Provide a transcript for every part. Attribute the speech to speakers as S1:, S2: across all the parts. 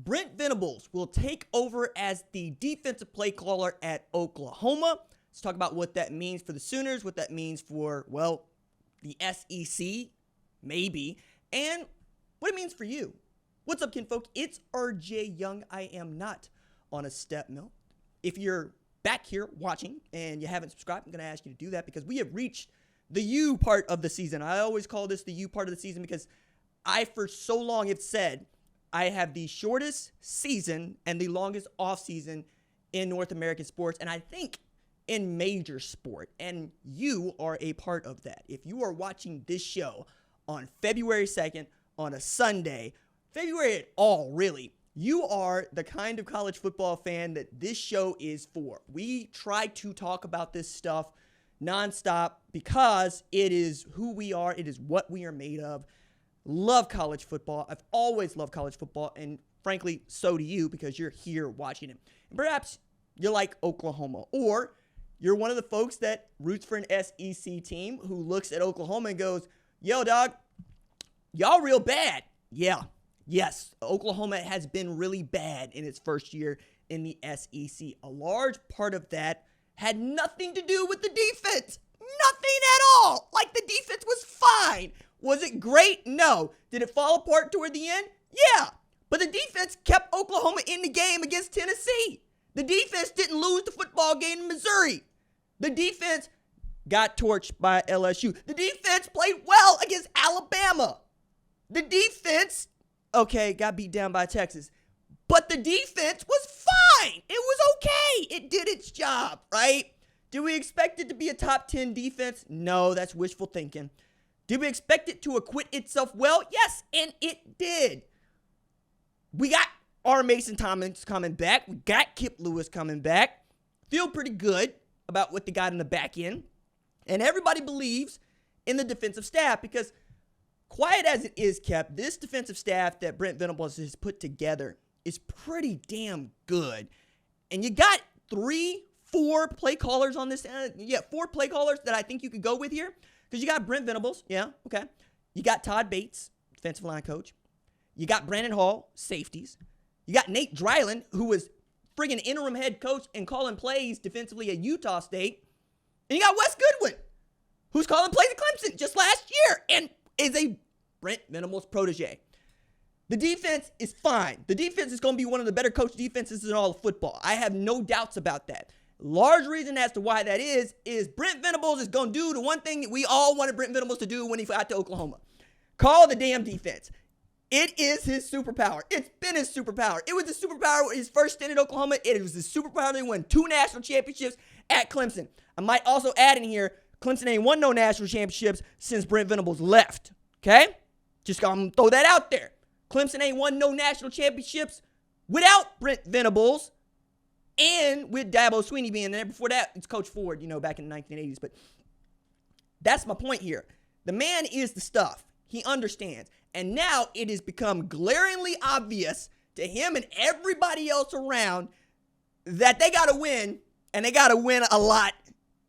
S1: Brent Venables will take over as the defensive play caller at Oklahoma. Let's talk about what that means for the Sooners, what that means for, well, the SEC, maybe, and what it means for you. What's up, kinfolk? It's RJ Young. I am not on a step mill. If you're back here watching and you haven't subscribed, I'm going to ask you to do that because we have reached the U part of the season. I always call this the U part of the season because I, for so long, have said I have the shortest season and the longest off season in North American sports, and I think in major sport, and you are a part of that. If you are watching this show on February 2nd, on a Sunday, February at all, really, you are the kind of college football fan that this show is for. We try to talk about this stuff nonstop because it is who we are. It is what we are made of. Love college football. I've always loved college football, and frankly, so do you because you're here watching it. And perhaps you're like Oklahoma, or you're one of the folks that roots for an SEC team who looks at Oklahoma and goes, yo, dog, y'all real bad. Yeah. Yes, Oklahoma has been really bad in its first year in the SEC. A large part of that had nothing to do with the defense. Nothing at all. Like, the defense was fine. Was it great? No. Did it fall apart toward the end? Yeah. But the defense kept Oklahoma in the game against Tennessee. The defense didn't lose the football game in Missouri. The defense got torched by LSU. The defense played well against Alabama. The defense, okay, got beat down by Texas. But the defense was fine. It was okay. It did its job, right? Do we expect it to be a top 10 defense? No, that's wishful thinking. Did we expect it to acquit itself well? Yes, and it did. We got R. Mason Thomas coming back. We got Kip Lewis coming back. Feel pretty good about what they got in the back end. And everybody believes in the defensive staff because quiet as it is kept, this defensive staff that Brent Venables has put together is pretty damn good. And you got 4 play callers on this. 4 play callers that I think you could go with here. Because you got Brent Venables. Yeah, okay. You got Todd Bates, defensive line coach. You got Brandon Hall, safeties. You got Nate Dryland, who was friggin' interim head coach and calling plays defensively at Utah State. And you got Wes Goodwin, who's calling plays at Clemson just last year and is a Brent Venables protege. The defense is fine. The defense is going to be one of the better coached defenses in all of football. I have no doubts about that. Large reason as to why that is Brent Venables is going to do the one thing that we all wanted Brent Venables to do when he got to Oklahoma. Call the damn defense. It is his superpower. It's been his superpower. It was the superpower his first stint at Oklahoma. It was the superpower they won 2 national championships at Clemson. I might also add in here, Clemson ain't won no national championships since Brent Venables left. Okay? Just gonna throw that out there. Clemson ain't won no national championships without Brent Venables and with Dabo Swinney being there. Before that, it's Coach Ford, back in the 1980s. But that's my point here. The man is the stuff. He understands. And now it has become glaringly obvious to him and everybody else around that they got to win, and they got to win a lot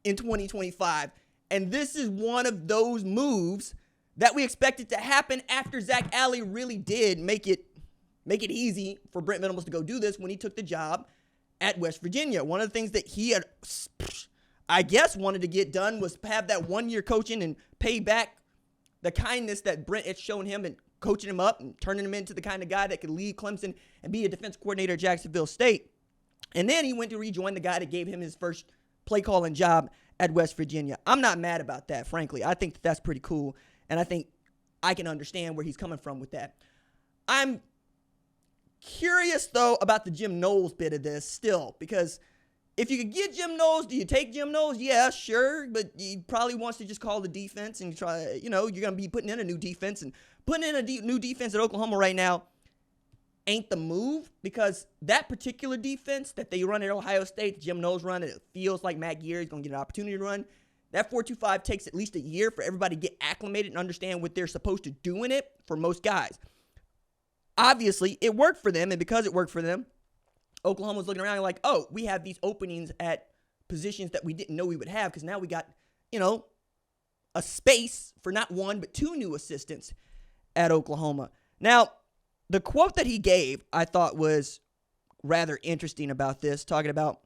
S1: in 2025. And this is one of those moves that we expected to happen after Zach Alley really did make it easy for Brent Venables to go do this when he took the job at West Virginia. One of the things that he had, I guess, wanted to get done was have that 1-year coaching and pay back the kindness that Brent had shown him and coaching him up and turning him into the kind of guy that could lead Clemson and be a defense coordinator at Jacksonville State. And then he went to rejoin the guy that gave him his first play calling job at West Virginia. I'm not mad about that, frankly. I think that's pretty cool, and I think I can understand where he's coming from with that. I'm curious, though, about the Jim Knowles bit of this still, because if you could get Jim Knowles, do you take Jim Knowles? Yeah, sure, but he probably wants to just call the defense and try, you're going to be putting in a new defense, and putting in a new defense at Oklahoma right now ain't the move, because that particular defense that they run at Ohio State, Jim Knowles run, it feels like Matt Gear is going to get an opportunity to run. That 4-2-5 takes at least a year for everybody to get acclimated and understand what they're supposed to do in it for most guys. Obviously, it worked for them, and because it worked for them, Oklahoma's looking around and like, oh, we have these openings at positions that we didn't know we would have, because now we got, a space for not 1 but 2 new assistants at Oklahoma. Now, The quote that he gave, I thought was rather interesting about this, talking about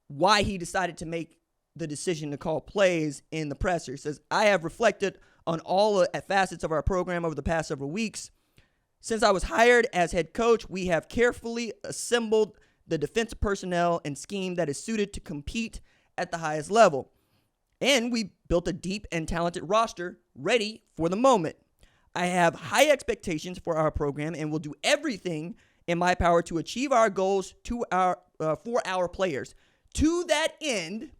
S1: why he decided to make the decision to call plays in the presser. He says, I have reflected on all facets of our program over the past several weeks. Since I was hired as head coach, we have carefully assembled the defensive personnel and scheme that is suited to compete at the highest level. And we built a deep and talented roster ready for the moment. I have high expectations for our program and will do everything in my power to achieve our goals for our players. To that end,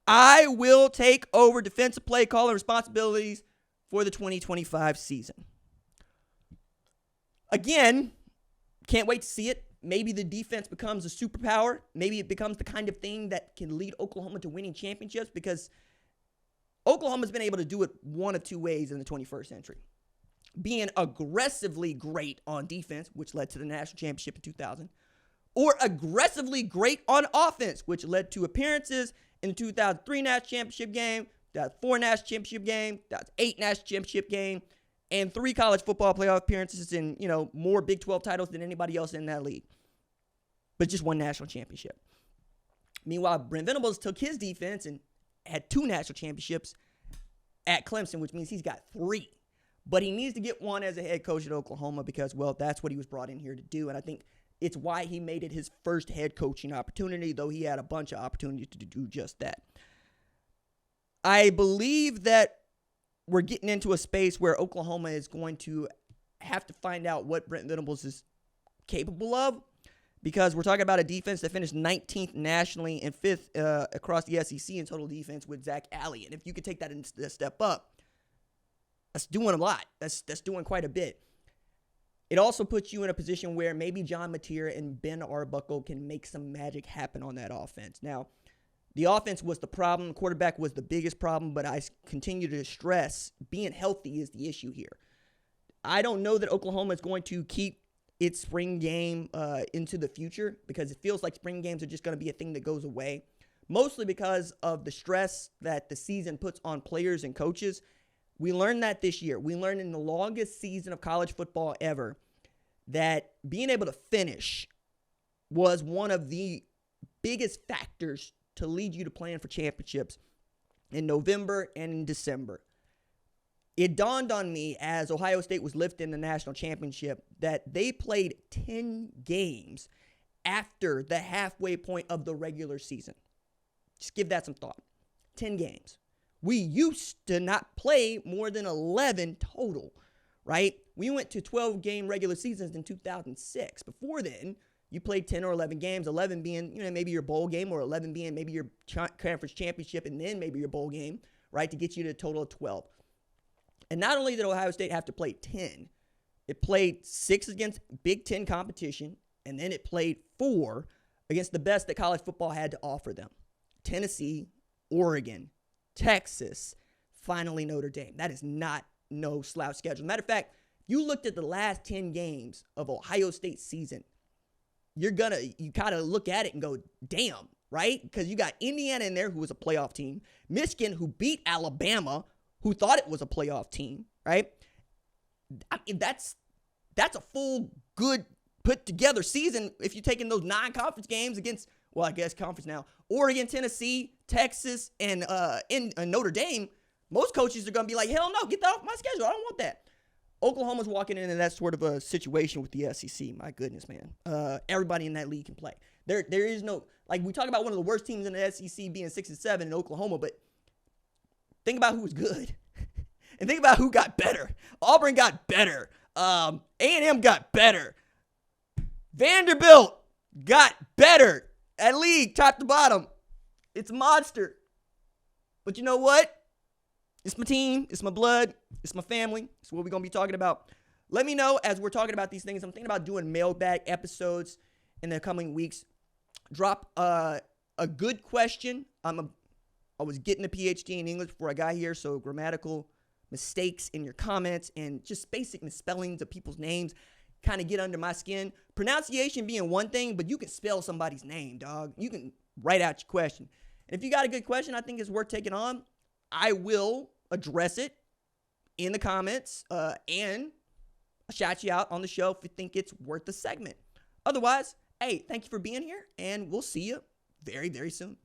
S1: I will take over defensive play calling responsibilities for the 2025 season. Again, can't wait to see it. Maybe the defense becomes a superpower. Maybe it becomes the kind of thing that can lead Oklahoma to winning championships, because Oklahoma's been able to do it one of two ways in the 21st century. Being aggressively great on defense, which led to the national championship in 2000, or aggressively great on offense, which led to appearances in the 2003 national championship game, 2004 national championship game, 2008 national championship game, and 3 college football playoff appearances and, more Big 12 titles than anybody else in that league. But just one national championship. Meanwhile, Brent Venables took his defense and had 2 national championships at Clemson, which means he's got 3. But he needs to get one as a head coach at Oklahoma because, well, that's what he was brought in here to do. And I think it's why he made it his first head coaching opportunity, though he had a bunch of opportunities to do just that. I believe that we're getting into a space where Oklahoma is going to have to find out what Brent Venables is capable of, because we're talking about a defense that finished 19th nationally and 5th across the SEC in total defense with Zach Alley. And if you could take that a step up, that's doing a lot. That's doing quite a bit. It also puts you in a position where maybe John Mateer and Ben Arbuckle can make some magic happen on that offense. Now, the offense was the problem. The quarterback was the biggest problem, but I continue to stress being healthy is the issue here. I don't know that Oklahoma is going to keep its spring game into the future, because it feels like spring games are just going to be a thing that goes away, mostly because of the stress that the season puts on players and coaches. We learned that this year. We learned in the longest season of college football ever that being able to finish was one of the biggest factors to lead you to plan for championships in November and in December. It dawned on me as Ohio State was lifting the national championship that they played 10 games after the halfway point of the regular season. Just give that some thought. 10 games. We used to not play more than 11 total, right? We went to 12-game regular seasons in 2006. Before then, you played 10 or 11 games, 11 being, maybe your bowl game, or 11 being maybe your conference championship and then maybe your bowl game, right, to get you to a total of 12. And not only did Ohio State have to play 10, it played 6 against Big Ten competition, and then it played 4 against the best that college football had to offer them. Tennessee, Oregon, Texas, finally Notre Dame. That is not no slouch schedule. Matter of fact, you looked at the last 10 games of Ohio State's season, you kind of look at it and go, damn, right? Because you got Indiana in there, who was a playoff team, Michigan, who beat Alabama, who thought it was a playoff team, right? I mean, that's a full, good, put-together season if you're taking those non-conference games against, well, I guess conference now, Oregon, Tennessee, Texas, and Notre Dame. Most coaches are going to be like, hell no, get that off my schedule. I don't want that. Oklahoma's walking into that sort of a situation with the SEC. My goodness, man. Everybody in that league can play. There is no, like, we talk about one of the worst teams in the SEC being 6-7 in Oklahoma, but think about who was good. And think about who got better. Auburn got better. A&M got better. Vanderbilt got better. That league, top to bottom, it's a monster. But you know what? It's my team. It's my blood. It's my family. It's what we're going to be talking about. Let me know as we're talking about these things. I'm thinking about doing mailbag episodes in the coming weeks. Drop a good question. I was getting a PhD in English before I got here, so grammatical mistakes in your comments and just basic misspellings of people's names kind of get under my skin. Pronunciation being one thing, but you can spell somebody's name, dog. You can write out your question. And if you got a good question I think is worth taking on, I will address it in the comments, and I'll shout you out on the show if you think it's worth the segment. Otherwise, hey, thank you for being here, and we'll see you very, very soon.